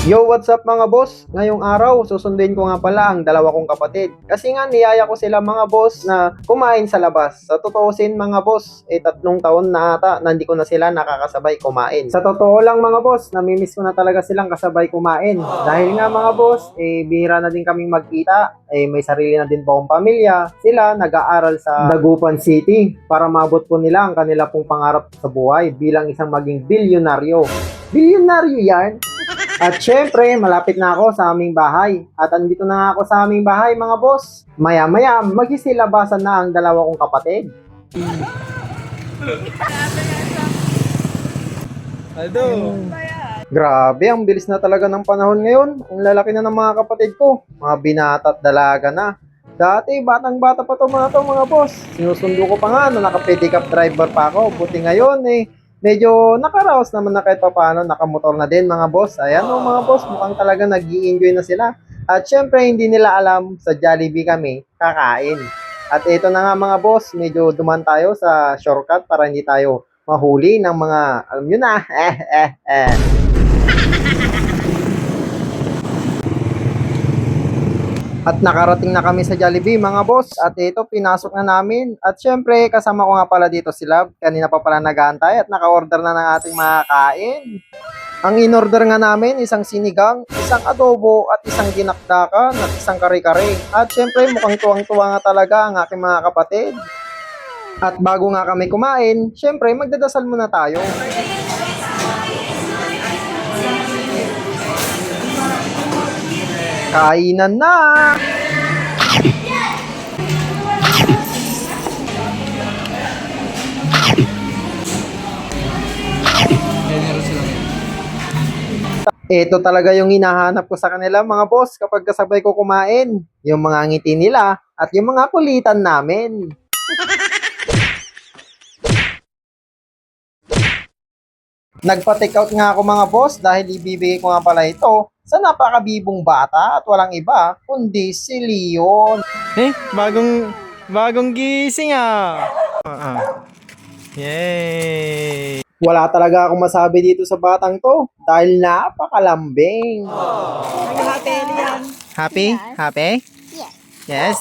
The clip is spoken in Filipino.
Yo, what's up mga boss? Ngayong araw, susunduin ko nga pala ang dalawa kong kapatid. Kasi nga niyaya ko sila mga boss na kumain sa labas. Sa totoosin mga boss, 3 taon na ata na hindi ko na sila nakakasabay kumain. Sa totoo lang mga boss, namimiss ko na talaga silang kasabay kumain. Dahil nga mga boss, bihira na din kaming magkita. May sarili na din po akong pamilya. Sila nag-aaral sa Dagupan City para maabot po nila ang kanila pong pangarap sa buhay bilang isang maging bilyonaryo. Bilyonaryo yan? At syempre, malapit na ako sa aming bahay. At andito na nga ako sa aming bahay mga boss. Maya-maya, magsisilabasan na ang dalawa kong kapatid. Aldo! Grabe, ang bilis na talaga ng panahon ngayon. Ang lalaki na ng mga kapatid ko. Mga binata at dalaga na. Dati, batang-bata pa to mga boss. Sinusundo ko pa nga na naka-pedicab driver pa ako. Buti ngayon medyo nakaraos naman na kahit papaano, nakamotor na din mga boss. Ayan o mga boss, mukhang talaga nag-i-enjoy na sila. At syempre, hindi nila alam sa Jollibee kami kakain. At ito na nga mga boss, medyo duman tayo sa shortcut para hindi tayo mahuli ng mga, alam nyo na, At nakarating na kami sa Jollibee mga boss. At ito, pinasok na namin. At syempre, kasama ko nga pala dito si Love. Kanina pa pala nag-aantay at naka-order na ng ating mga kain. Ang in-order nga namin, isang sinigang, isang adobo, at isang dinakdakan, at isang kare-kare. At syempre, mukhang tuwang-tuwa nga talaga ang aking mga kapatid. At bago nga kami kumain, syempre, magdadasal muna tayo. Kainan na! Ito talaga yung hinahanap ko sa kanila mga boss kapag kasabay ko kumain. Yung mga ngiti nila at yung mga kulitan namin. Nagpa-take out nga ako mga boss dahil ibibigay ko nga pala ito sa napakabibong bata at walang iba kundi si Leon. Bagong gising ah! Yay! Wala talaga akong masabi dito sa batang to dahil napakalambing. Happy? Happy? Yes. Yes?